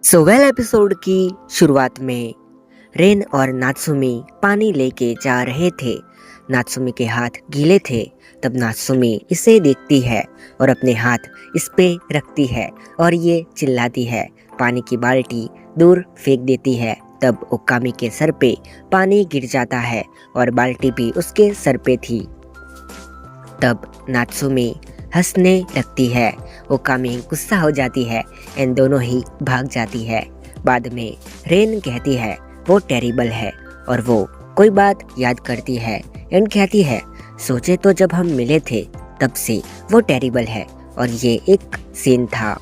Shovel episode की शुरुआत में रेन और नात्सुमी पानी लेके जा रहे थे। नात्सुमी के हाथ गीले थे। तब नात्सुमी इसे देखती है और अपने हाथ इस पे रखती है और ये चिल्लाती है, पानी की बाल्टी दूर फेंक देती है। तब ओकामी के सर पे पानी गिर जाता है और बाल्टी भी उसके सर पे थी। तब नात्सुमी हंसने लगती है। ओकामी गुस्सा हो जाती है एंड दोनों ही भाग जाती है। बाद में रेन कहती है वो टेरिबल है और वो कोई बात याद करती है एंड कहती है सोचे तो जब हम मिले थे तब से वो टेरिबल है। और ये एक सीन था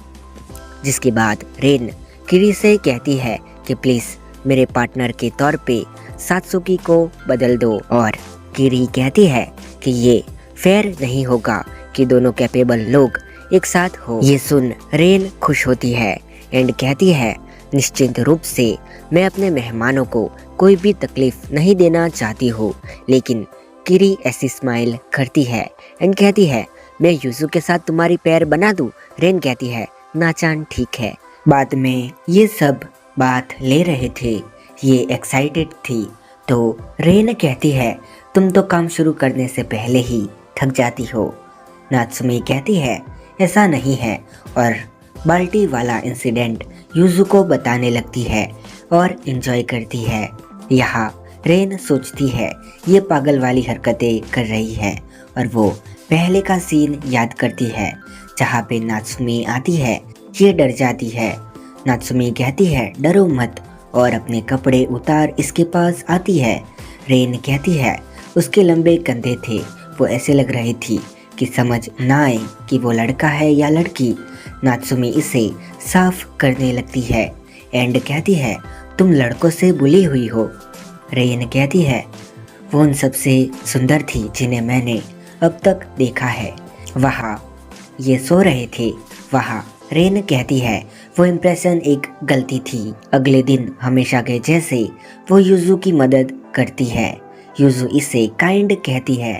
जिसके बाद रेन किरी से कहती है कि प्लीज़ मेरे पार्टनर के तौर पे सात्सुकी को बदल दो। और किरी कहती है कि ये फेयर नहीं होगा कि दोनों कैपेबल लोग एक साथ हो। ये सुन रेन खुश होती है एंड कहती है निश्चित रूप से मैं अपने मेहमानों को कोई भी तकलीफ नहीं देना चाहती हूँ। लेकिन किरी ऐसी स्माइल करती है एंड कहती है मैं यूजू के साथ तुम्हारी पैर बना दूँ। रेन कहती है नाचान ठीक है। बाद में ये सब बात ले रहे थे, ये एक्साइटेड थी। तो रेन कहती है तुम तो काम शुरू करने से पहले ही थक जाती हो। नात्सुमी कहती है ऐसा नहीं है और बाल्टी वाला इंसिडेंट यूजू को बताने लगती है और एंजॉय करती है। यहाँ रेन सोचती है ये पागल वाली हरकतें कर रही है और वो पहले का सीन याद करती है जहाँ पे नात्सुमी आती है। ये डर जाती है। नात्सुमी कहती है डरो मत और अपने कपड़े उतार इसके पास आती है। रेन कहती है उसके लंबे कंधे थे, वो ऐसे लग रही थी कि समझ ना आए कि वो लड़का है या लड़की। नात्सुमी इसे साफ करने लगती है एंड कहती है तुम लड़कों से बुली हुई हो। रेन कहती है वो उन सबसे सुंदर थी जिन्हें मैंने अब तक देखा है। वहाँ ये सो रहे थे। वहाँ रेन कहती है वो इम्प्रेशन एक गलती थी। अगले दिन हमेशा के जैसे वो यूजू की मदद करती है। यूजू इसे काइंड कहती है।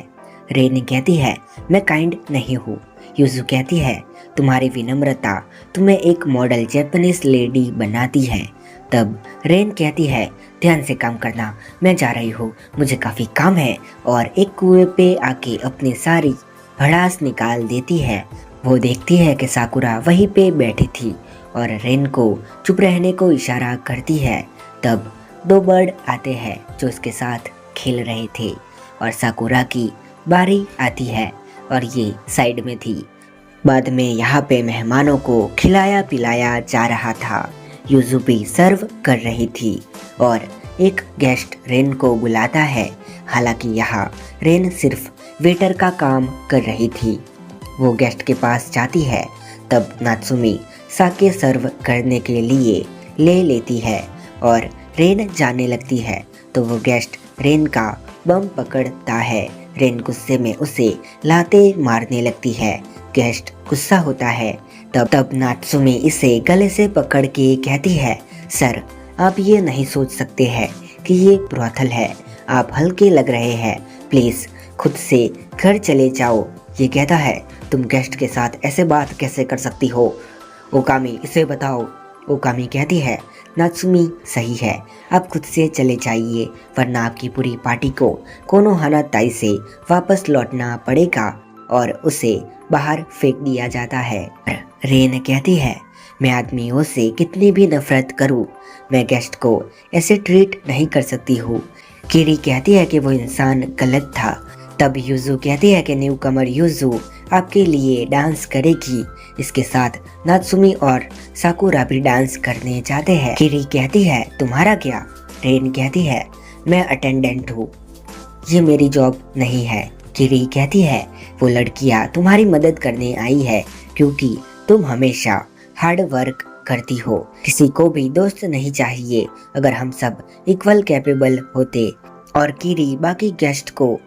रेन कहती है मैं काइंड नहीं हूँ। यूजू कहती है तुम्हारी विनम्रता तुम्हें एक मॉडल जापानीज लेडी बनाती है। तब रेन कहती है ध्यान से काम करना, मैं जा रही हूँ, मुझे काफ़ी काम है। और एक कुएं पे आके अपनी सारी भड़ास निकाल देती है। वो देखती है कि साकुरा वहीं पे बैठी थी और रेन को चुप रहने को इशारा करती है। तब दो बर्ड आते हैं जो इसके साथ खेल रहे थे और साकुरा की बारी आती है और ये साइड में थी। बाद में यहाँ पे मेहमानों को खिलाया पिलाया जा रहा था। यूजू भी सर्व कर रही थी और एक गेस्ट रेन को बुलाता है। हालांकि यहाँ रेन सिर्फ वेटर का काम कर रही थी। वो गेस्ट के पास जाती है। तब नात्सुमी साके सर्व करने के लिए ले लेती है और रेन जाने लगती है। तो वो गेस्ट रेन का बम पकड़ता है। रेन गुस्से में उसे लाते मारने लगती है। गेस्ट गुस्सा होता है। तब नात्सुमी इसे गले से पकड़ के कहती है सर आप ये नहीं सोच सकते हैं कि ये ब्रोथल है, आप हल्के लग रहे हैं, प्लीज़ खुद से घर चले जाओ। ये कहता है तुम गेस्ट के साथ ऐसे बात कैसे कर सकती हो, ओकामी इसे बताओ। ओकामी कहती है नात्सुमी सही है, आप खुद से चले जाइए वरना आपकी पूरी पार्टी को कोनोहाना ताई से वापस लौटना पड़ेगा। और उसे बाहर फेंक दिया जाता है। रेन कहती है मैं आदमियों से कितनी भी नफरत करूं, मैं गेस्ट को ऐसे ट्रीट नहीं कर सकती हूँ। किरी कहती है कि वो इंसान गलत था। तब यूजू कहती है कि न्यू कमर यूजू आपके लिए डांस करेगी। इसके साथ नात्सुमी और साकुरा भी डांस करने जाते हैं। किरी कहती है तुम्हारा क्या। रेन कहती है मैं अटेंडेंट हूँ, ये मेरी जॉब नहीं है। किरी कहती है वो लड़कियाँ तुम्हारी मदद करने आई है क्योंकि तुम हमेशा हार्ड वर्क करती हो। किसी को भी दोस्त नहीं चाहिए, अगर हम सब इक्वल कैपेबल होते। और किरी बाकी गेस्ट को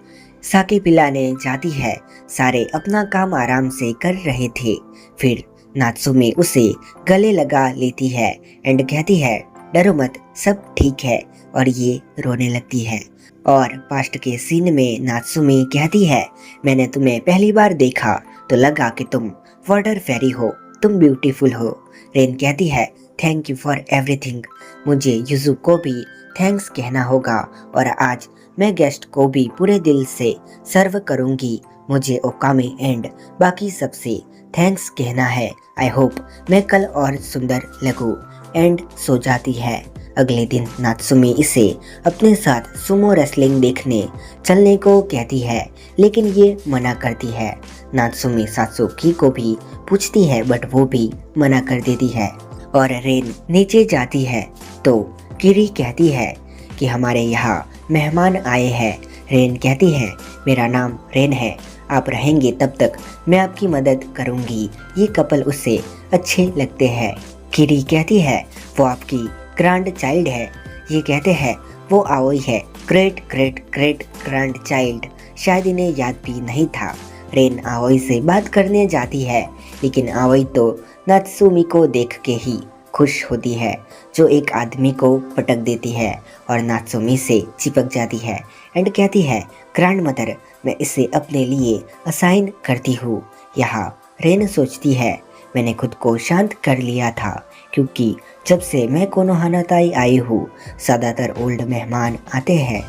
साके पिलाने जाती है। सारे अपना काम आराम से कर रहे थे। फिर नात्सुमी उसे गले लगा लेती है एंड कहती है डरो मत, सब ठीक है। और ये रोने लगती है। और पास्ट के सीन में नात्सुमी कहती है मैंने तुम्हें पहली बार देखा तो लगा कि तुम वाटर फेरी हो, तुम ब्यूटीफुल हो। रेन कहती है थैंक यू फॉर एवरीथिंग। मुझे युजू को भी थैंक्स कहना होगा और आज मैं गेस्ट को भी पूरे दिल से सर्व करूंगी। मुझे ओकामे एंड बाकी सबसे थैंक्स कहना है। आई होप मैं कल और सुंदर लगूं। एंड सो जाती है। अगले दिन नात्सुमी इसे अपने साथ सुमो रेसलिंग देखने चलने को कहती है, लेकिन ये मना करती है। नात्सुमी सात्सुकी को भी पूछती है बट वो भी मना कर देती है। और रेन नीचे जाती है तो किरी कहती है कि हमारे यहाँ मेहमान आए हैं। रेन कहती है मेरा नाम रेन है, आप रहेंगे तब तक मैं आपकी मदद करूंगी। ये कपल उससे अच्छे लगते हैं। किरी कहती है वो आपकी ग्रैंड चाइल्ड है। ये कहते हैं वो आओई है, great great great grand child. शायद इन्हें याद भी नहीं था। रेन आओई से बात करने जाती है, लेकिन आओई तो नात्सुमी को देख के ही खुश होती है, जो एक आदमी को पटक देती है और नात्सुमी से चिपक जाती है एंड कहती है ग्रैंड मदर, मैं इसे अपने लिए असाइन करती हूँ। यहाँ रेन सोचती है मैंने खुद को शांत कर लिया था, क्योंकि जब से मैं कोनोहानाताई आई हूँ ज़्यादातर ओल्ड मेहमान आते हैं।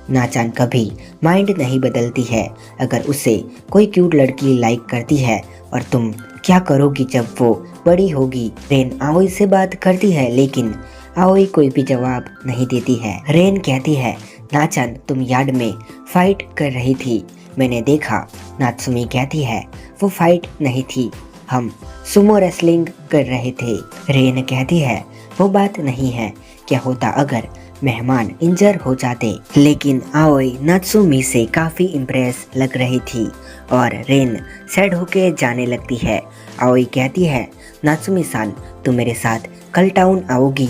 नाचान कभी माइंड नहीं बदलती है अगर उसे कोई क्यूट लड़की लाइक करती है, और तुम क्या करोगी जब वो बड़ी होगी। रेन आओई से बात करती है, लेकिन आओई कोई भी जवाब नहीं देती है। रेन कहती है नाचान तुम यार्ड में फाइट कर रही थी, मैंने देखा। नात्सुमी कहती है वो फाइट नहीं थी, हम सुमो रेसलिंग कर रहे थे। रेन कहती है वो बात नहीं है, क्या होता अगर मेहमान इंजर हो जाते। लेकिन आओई नात्सुमी से काफ़ी इम्प्रेस लग रही थी और रेन सैड होके जाने लगती है। आओई कहती है नात्सुमी सान तुम मेरे साथ कल टाउन आओगी।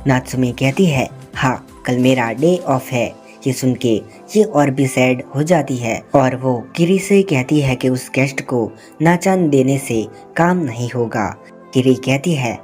नात्सुमी कहती है हाँ कल मेरा डे ऑफ है। ये सुन के ये और भी सैड हो जाती है और वो किरी से कहती है कि उस गेस्ट को नाचान देने से काम नहीं होगा। किरी कहती है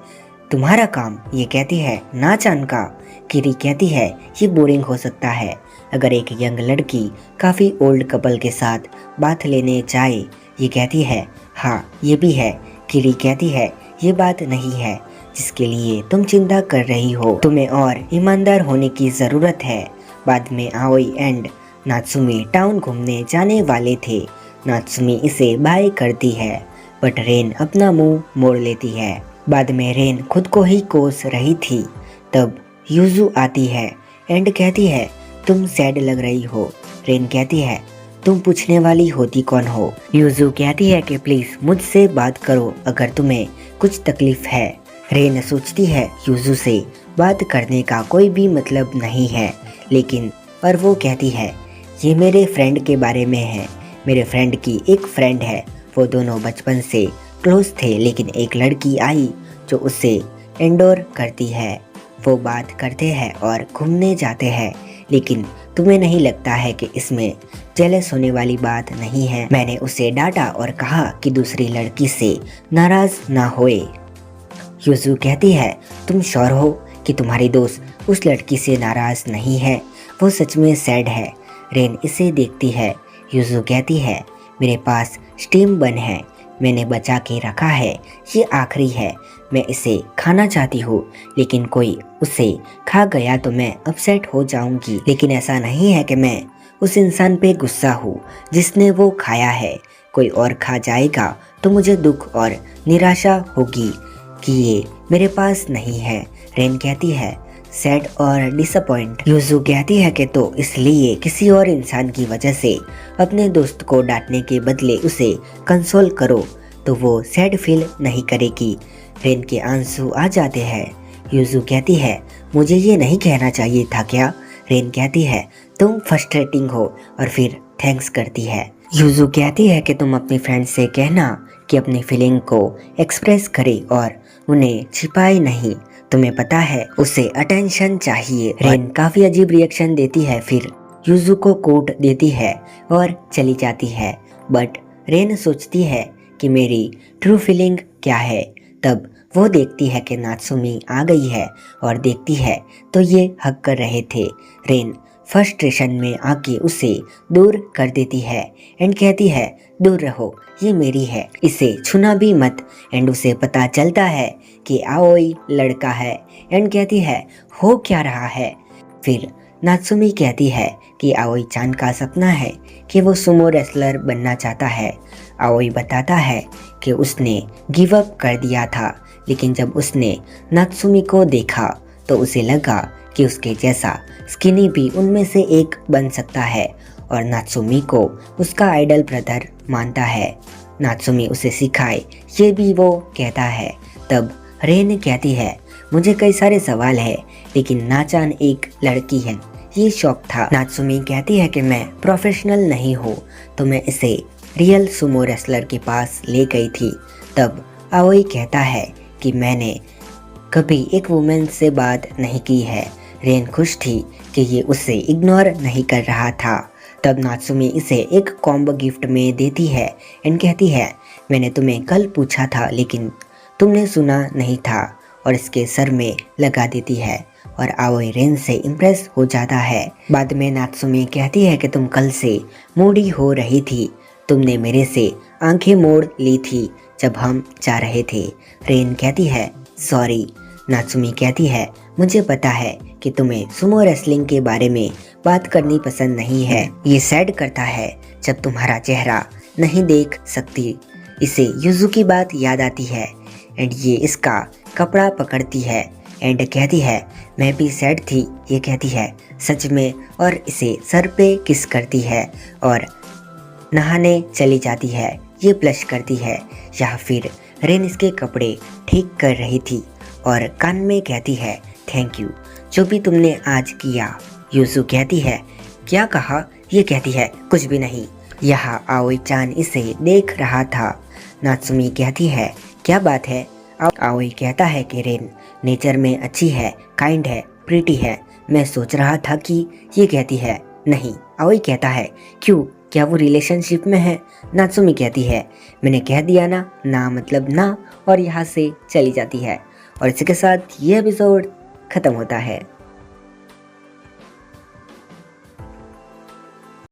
तुम्हारा काम? ये कहती है नाचान का। किरी कहती है ये बोरिंग हो सकता है अगर एक यंग लड़की काफ़ी ओल्ड कपल के साथ बात लेने जाए। ये कहती है हाँ ये भी है। किरी कहती है ये बात नहीं है जिसके लिए तुम चिंता कर रही हो, तुम्हें और ईमानदार होने की ज़रूरत है। बाद में आओई एंड नात्सुमी टाउन घूमने जाने वाले थे। नात्सुमी इसे बाय करती है बट रेन अपना मुंह मोड़ लेती है। बाद में रेन खुद को ही कोस रही थी, तब युजू आती है एंड कहती है तुम सैड लग रही हो। रेन कहती है तुम पूछने वाली होती कौन हो। युजू कहती है कि प्लीज़ मुझसे बात करो अगर तुम्हें कुछ तकलीफ है। रेन सोचती है युजू से बात करने का कोई भी मतलब नहीं है, लेकिन और वो कहती है ये मेरे फ्रेंड के बारे में है। मेरे फ्रेंड की एक फ्रेंड है, वो दोनों बचपन से क्लोज थे, लेकिन एक लड़की आई जो उससे एंडोर करती है। वो बात करते हैं और घूमने जाते हैं, लेकिन तुम्हें नहीं लगता है कि इसमें जेलस होने वाली बात नहीं है? मैंने उसे डांटा और कहा कि दूसरी लड़की से नाराज ना होए। युजू कहती है तुम श्योर हो कि तुम्हारी दोस्त उस लड़की से नाराज नहीं है? वो सच में सैड है। रेन इसे देखती है। युजू कहती है मेरे पास स्टीम बन है, मैंने बचा के रखा है, ये आखिरी है। मैं इसे खाना चाहती हूँ, लेकिन कोई उसे खा गया तो मैं अपसेट हो जाऊंगी। लेकिन ऐसा नहीं है कि मैं उस इंसान पे गुस्सा हूँ जिसने वो खाया है। कोई और खा जाएगा तो मुझे दुख और निराशा होगी कि ये मेरे पास नहीं है। रेन कहती है सैड और डिसअपॉइंट। युजू कहती है कि तो इसलिए किसी और इंसान की वजह से अपने दोस्त को डांटने के बदले उसे कंसोल करो तो वो सैड फील नहीं करेगी। रेन के आंसू आ जाते हैं। युजू कहती है मुझे ये नहीं कहना चाहिए था क्या? रेन कहती है तुम फ्रस्ट्रेटिंग हो और फिर थैंक्स करती है। युजू कहती है कि तुम अपनी फ्रेंड से कहना कि अपनी फीलिंग को एक्सप्रेस करे और उन्हें छिपाए नहीं। तुम्हें पता है उसे अटेंशन चाहिए। रेन काफी अजीब रिएक्शन देती है, फिर युजू को कोट देती है और चली जाती है। बट रेन सोचती है कि मेरी ट्रू फीलिंग क्या है। तब वो देखती है कि नात्सुमी आ गई है और देखती है तो ये हक कर रहे थे। रेन फ्रस्ट्रेशन में आके उसे दूर कर देती है एंड कहती है दूर रहो, ये मेरी है, इसे छूना भी मत। एंड उसे पता चलता है कि आओई लड़का है एंड कहती है हो क्या रहा है। फिर नात्सुमी कहती है कि आओई चान का सपना है कि वो सुमो रेसलर बनना चाहता है। आओई बताता है कि उसने गिव अप कर दिया था, लेकिन जब उसने नात्सुमी को देखा तो उसे लगा कि उसके जैसा स्किनी भी उनमें से एक बन सकता है और नात्सुमी को उसका आइडल ब्रदर मानता है। नात्सुमी उसे सिखाए ये भी वो कहता है। तब रेन कहती है मुझे कई सारे सवाल है, लेकिन नाचान एक लड़की है, ये शौक था। नात्सुमी कहती है कि मैं प्रोफेशनल नहीं हूँ, तो मैं इसे रियल सुमो रेसलर के पास ले गई थी। तब आओई कहता है कि मैंने कभी एक वुमेन से बात नहीं की है। रेन खुश थी कि ये उसे इग्नोर नहीं कर रहा था। तब नात्सुमी इसे एक कॉम्बो गिफ्ट में देती है एंड कहती है मैंने तुम्हें कल पूछा था लेकिन तुमने सुना नहीं था, और इसके सर में लगा देती है और आओई रेन से इम्प्रेस हो जाता है। बाद में नात्सुमी कहती है कि तुम कल से मूडी हो रही थी, तुमने मेरे से आंखें मोड़ ली थी जब हम जा रहे थे। रेन कहती है सॉरी। नात्सुमी कहती है मुझे पता है कि तुम्हें सुमो रेसलिंग के बारे में बात करनी पसंद नहीं है, ये सैड करता है जब तुम्हारा चेहरा नहीं देख सकती। इसे युजू की बात याद आती है एंड ये इसका कपड़ा पकड़ती है एंड कहती है मैं भी सैड थी, ये कहती है सच में, और इसे सर पे किस करती है और नहाने चली जाती है। ये ब्लश करती है, या फिर रेन इसके कपड़े ठीक कर रही थी और कान में कहती है थैंक यू जो भी तुमने आज किया। यूसु कहती है क्या कहा, ये कहती है कुछ भी नहीं। यहाँ आओई चान इसे देख रहा था। नात्सुमी कहती है क्या बात है। आओई कहता है कि रेन नेचर में अच्छी है, काइंड है, प्रीटी है, मैं सोच रहा था कि, ये कहती है नहीं। आओई कहता है क्यों, क्या वो रिलेशनशिप में है। नात्सुमी कहती है मैंने कह दिया ना, ना मतलब ना, और यहाँ से चली जाती है। और इसी के साथ ये एपिसोड खत्म होता है।